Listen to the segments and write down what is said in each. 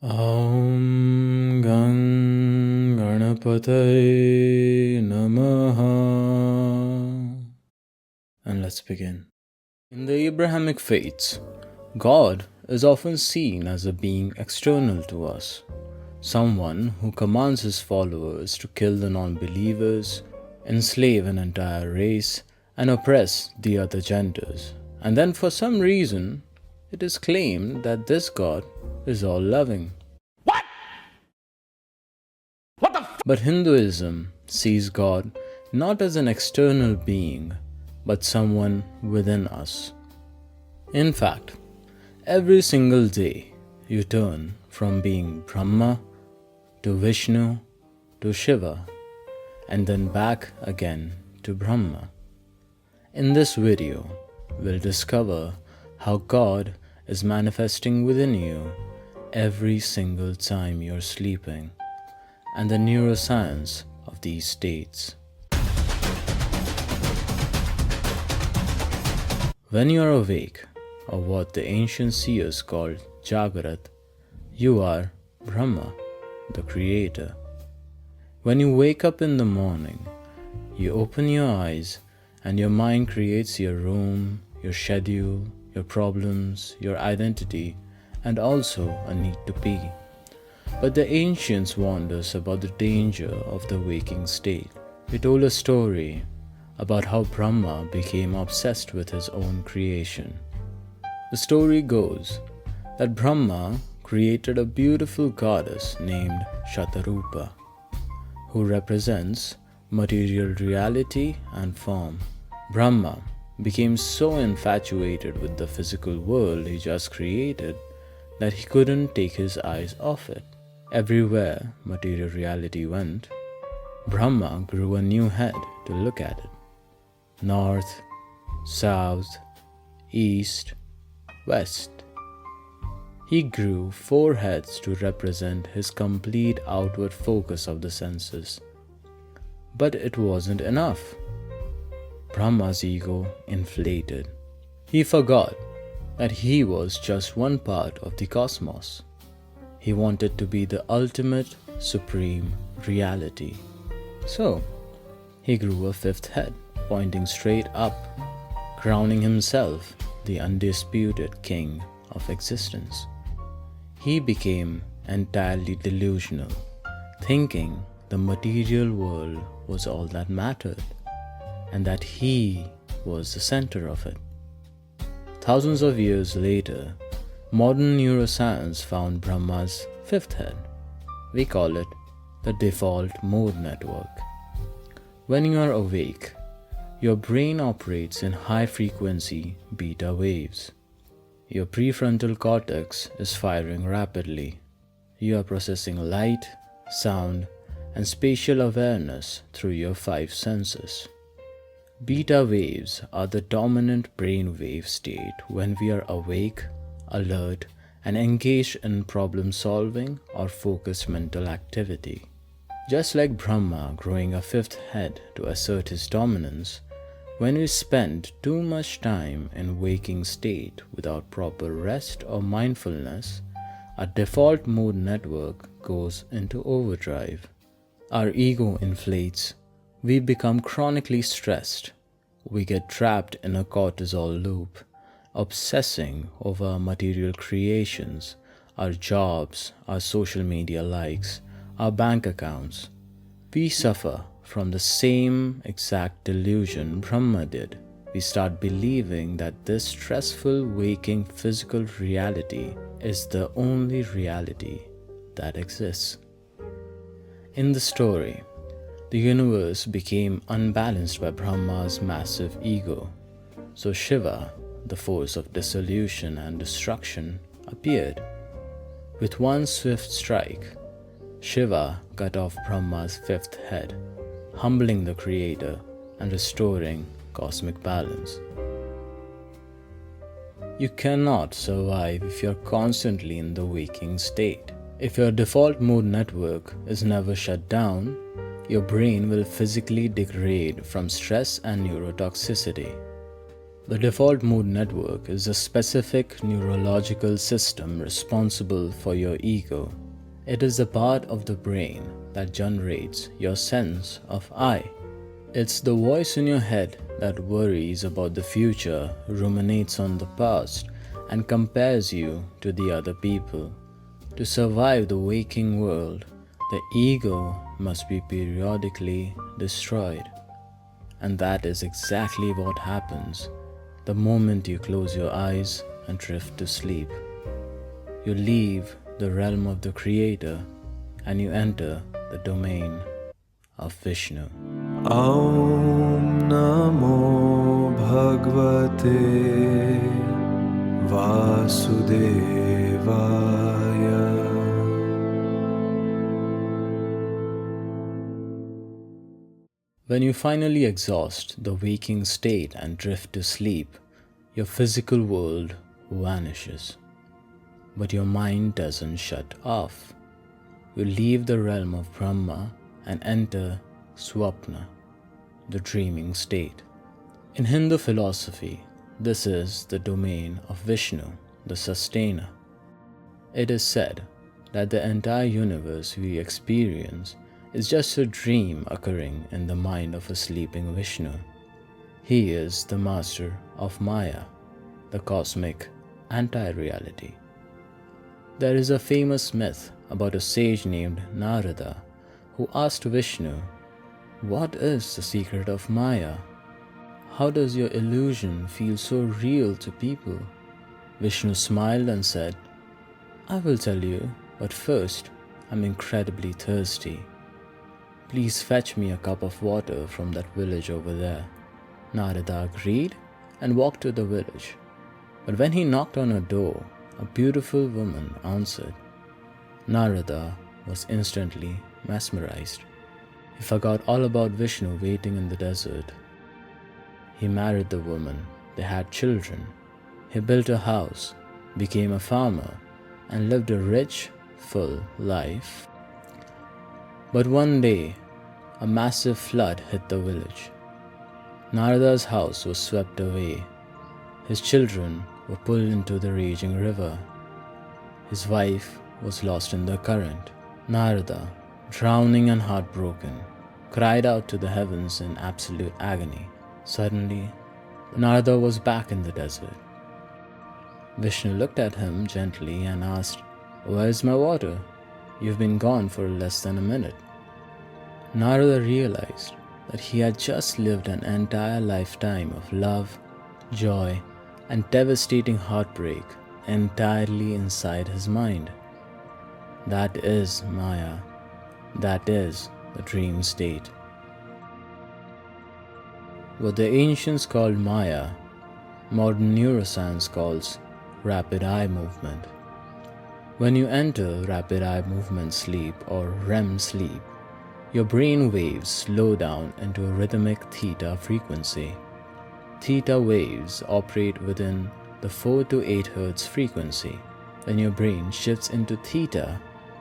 Om Gang Ganapataye Namaha. And let's begin. In the Abrahamic faiths, God is often seen as a being external to us, someone who commands his followers to kill the non-believers, enslave an entire race, and oppress the other genders. And then for some reason, it is claimed that this God is all-loving. But Hinduism sees God not as an external being, but someone within us. In fact, every single day you turn from being Brahma to Vishnu to Shiva, and then back again to Brahma. In this video, we'll discover how God is manifesting within you every single time you're sleeping, and the neuroscience of these states. When you are awake, or what the ancient seers called Jagrat, you are Brahma, the creator. When you wake up in the morning, you open your eyes and your mind creates your room, your schedule, your problems, your identity, and also a need to pee. But the ancients warned us about the danger of the waking state. They told a story about how Brahma became obsessed with his own creation. The story goes that Brahma created a beautiful goddess named Shatarupa, who represents material reality and form. Brahma became so infatuated with the physical world he just created that he couldn't take his eyes off it. Everywhere material reality went, Brahma grew a new head to look at it. North, south, east, west. He grew 4 heads to represent his complete outward focus of the senses. But it wasn't enough. Brahma's ego inflated. He forgot that he was just one part of the cosmos. He wanted to be the ultimate, supreme reality. So, he grew a 5th head, pointing straight up, crowning himself the undisputed king of existence. He became entirely delusional, thinking the material world was all that mattered, and that he was the center of it. Thousands of years later, modern neuroscience found Brahma's 5th head. We call it the default mode network. When you are awake, your brain operates in high-frequency beta waves. Your prefrontal cortex is firing rapidly. You are processing light, sound, and spatial awareness through your 5 senses. Beta waves are the dominant brainwave state when we are awake, alert, and engaged in problem-solving or focused mental activity. Just like Brahma growing a 5th head to assert his dominance, when we spend too much time in waking state without proper rest or mindfulness, our default mode network goes into overdrive. Our ego inflates. We become chronically stressed. We get trapped in a cortisol loop, obsessing over our material creations, our jobs, our social media likes, our bank accounts. We suffer from the same exact delusion Brahma did. We start believing that this stressful waking physical reality is the only reality that exists. In the story, the universe became unbalanced by Brahma's massive ego. So Shiva, the force of dissolution and destruction, appeared. With one swift strike, Shiva cut off Brahma's 5th head, humbling the creator and restoring cosmic balance. You cannot survive if you're constantly in the waking state. If your default mode network is never shut down, your brain will physically degrade from stress and neurotoxicity. The default mode network is a specific neurological system responsible for your ego. It is the part of the brain that generates your sense of I. It's the voice in your head that worries about the future, ruminates on the past, and compares you to the other people. To survive the waking world, the ego must be periodically destroyed. And that is exactly what happens the moment you close your eyes and drift to sleep. You leave the realm of the Creator and you enter the domain of Vishnu. Om Namo Bhagavate Vasudevaya. When you finally exhaust the waking state and drift to sleep, your physical world vanishes. But your mind doesn't shut off. You leave the realm of Brahma and enter Swapna, the dreaming state. In Hindu philosophy, this is the domain of Vishnu, the sustainer. It is said that the entire universe we experience is just a dream occurring in the mind of a sleeping Vishnu. He is the master of Maya, the cosmic anti-reality. There is a famous myth about a sage named Narada who asked Vishnu, "What is the secret of Maya? How does your illusion feel so real to people?" Vishnu smiled and said, "I will tell you, but first I'm incredibly thirsty. Please fetch me a cup of water from that village over there." Narada agreed and walked to the village. But when he knocked on a door, a beautiful woman answered. Narada was instantly mesmerized. He forgot all about Vishnu waiting in the desert. He married the woman, they had children. He built a house, became a farmer, and lived a rich, full life. But one day, a massive flood hit the village. Narada's house was swept away. His children were pulled into the raging river. His wife was lost in the current. Narada, drowning and heartbroken, cried out to the heavens in absolute agony. Suddenly, Narada was back in the desert. Vishnu looked at him gently and asked, "Where's my water? You've been gone for less than a minute." Narada realized that he had just lived an entire lifetime of love, joy, and devastating heartbreak entirely inside his mind. That is Maya. That is the dream state. What the ancients called Maya, modern neuroscience calls rapid eye movement. When you enter rapid eye movement sleep or REM sleep, your brain waves slow down into a rhythmic theta frequency. Theta waves operate within the 4 to 8 Hz frequency. When your brain shifts into theta,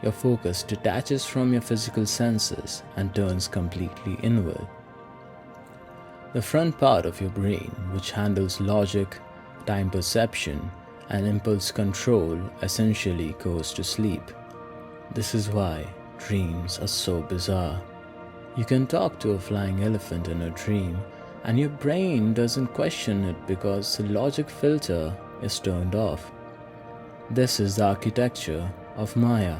your focus detaches from your physical senses and turns completely inward. The front part of your brain, which handles logic, time perception, and impulse control, essentially goes to sleep. This is why dreams are so bizarre. You can talk to a flying elephant in a dream, and your brain doesn't question it because the logic filter is turned off. This is the architecture of Maya.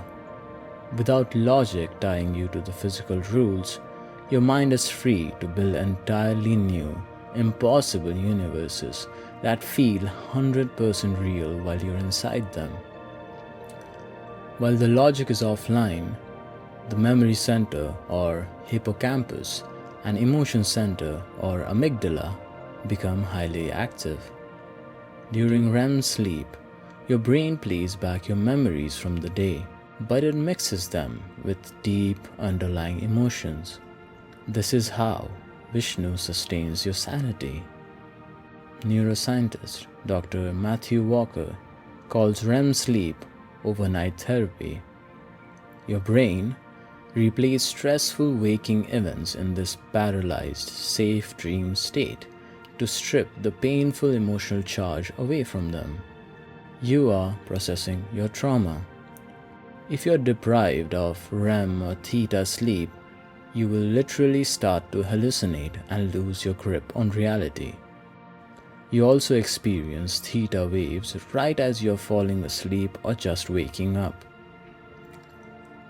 Without logic tying you to the physical rules, your mind is free to build entirely new, impossible universes that feel 100% real while you're inside them. While the logic is offline, the memory center or hippocampus and emotion center or amygdala become highly active. During REM sleep, your brain plays back your memories from the day, but it mixes them with deep underlying emotions. This is how Vishnu sustains your sanity. Neuroscientist Dr. Matthew Walker calls REM sleep overnight therapy. Your brain replays stressful waking events in this paralyzed, safe dream state, to strip the painful emotional charge away from them. You are processing your trauma. If you're deprived of REM or Theta sleep, you will literally start to hallucinate and lose your grip on reality. You also experience theta waves right as you're falling asleep or just waking up.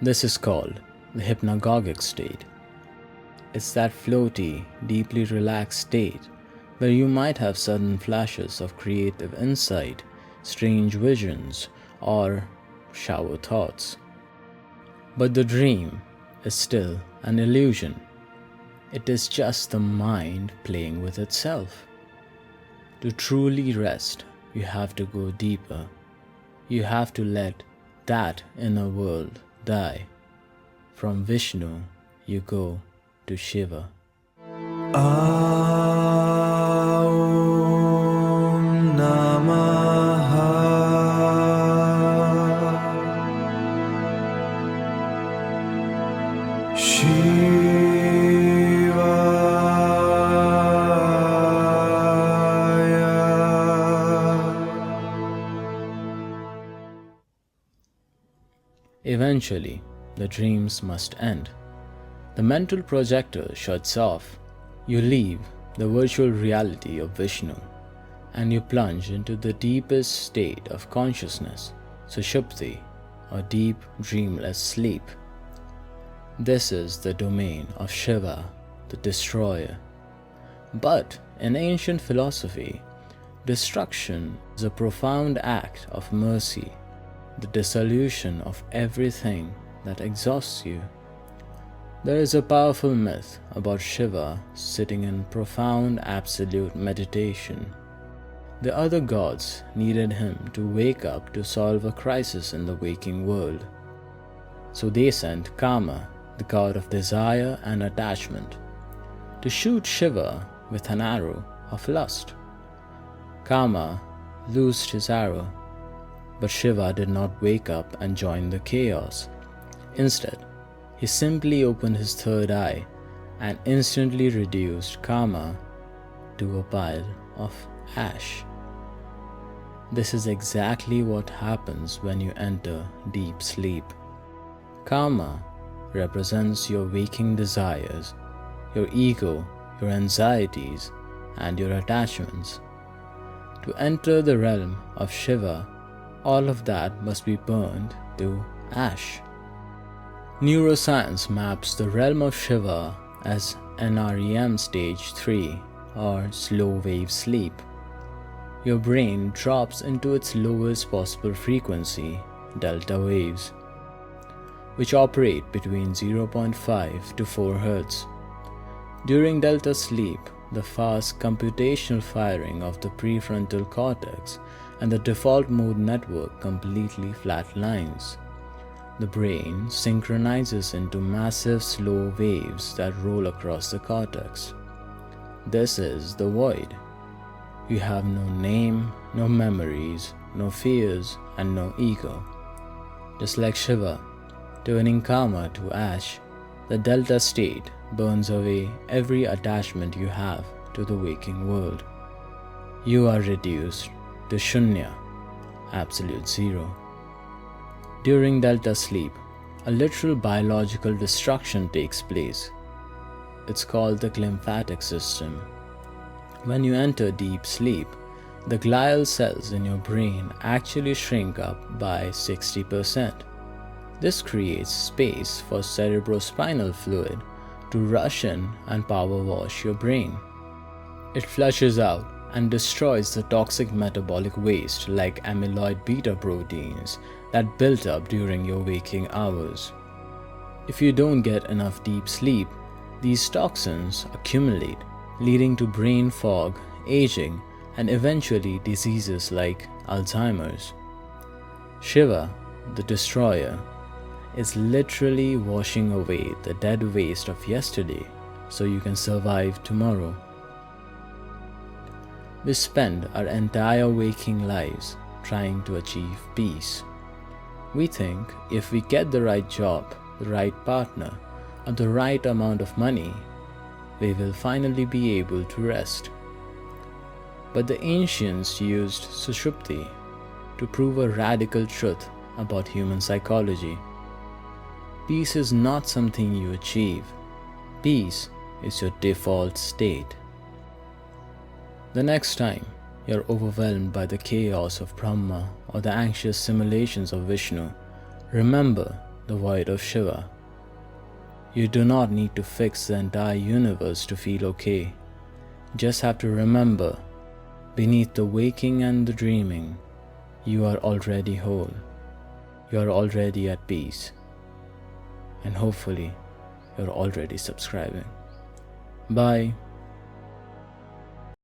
This is called the hypnagogic state. It's that floaty, deeply relaxed state where you might have sudden flashes of creative insight, strange visions, or shower thoughts. But the dream is still an illusion. It is just the mind playing with itself. To truly rest, you have to go deeper. You have to let that inner world die. From Vishnu, you go to Shiva. Aum Namaha Eventually, the dreams must end. The mental projector shuts off. You leave the virtual reality of Vishnu and you plunge into the deepest state of consciousness, Sushupti, or deep dreamless sleep. This is the domain of Shiva, the destroyer. But in ancient philosophy, destruction is a profound act of mercy, the dissolution of everything that exhausts you. There is a powerful myth about Shiva sitting in profound absolute meditation. The other gods needed him to wake up to solve a crisis in the waking world. So they sent Kama, the god of desire and attachment, to shoot Shiva with an arrow of lust. Kama loosed his arrow, but Shiva did not wake up and join the chaos. Instead, he simply opened his third eye and instantly reduced Kama to a pile of ash. This is exactly what happens when you enter deep sleep. Kama represents your waking desires, your ego, your anxieties, and your attachments. To enter the realm of Shiva, all of that must be burned to ash. Neuroscience maps the realm of Shiva as NREM stage 3 or slow wave sleep. Your brain drops into its lowest possible frequency, delta waves, which operate between 0.5 to 4 Hz. During delta sleep, the fast computational firing of the prefrontal cortex and the default mode network completely flatlines. The brain synchronizes into massive slow waves that roll across the cortex. This is the void. You have no name, no memories, no fears, and no ego. Just like Shiva, turning Kama to ash, the delta state burns away every attachment you have to the waking world. You are reduced to Shunya, absolute zero. During delta sleep, a literal biological destruction takes place. It's called the glymphatic system. When you enter deep sleep, the glial cells in your brain actually shrink up by 60%. This creates space for cerebrospinal fluid to rush in and power wash your brain. It flushes out and destroys the toxic metabolic waste like amyloid beta proteins that built up during your waking hours. If you don't get enough deep sleep, these toxins accumulate, leading to brain fog, aging, and eventually diseases like Alzheimer's. Shiva, the destroyer, is literally washing away the dead waste of yesterday so you can survive tomorrow. We spend our entire waking lives trying to achieve peace. We think if we get the right job, the right partner, or the right amount of money, we will finally be able to rest. But the ancients used Sushupti to prove a radical truth about human psychology. Peace is not something you achieve. Peace is your default state. The next time you're overwhelmed by the chaos of Brahma or the anxious simulations of Vishnu, remember the void of Shiva. You do not need to fix the entire universe to feel okay. Just have to remember, beneath the waking and the dreaming, you are already whole. You are already at peace. And hopefully, you're already subscribing. Bye.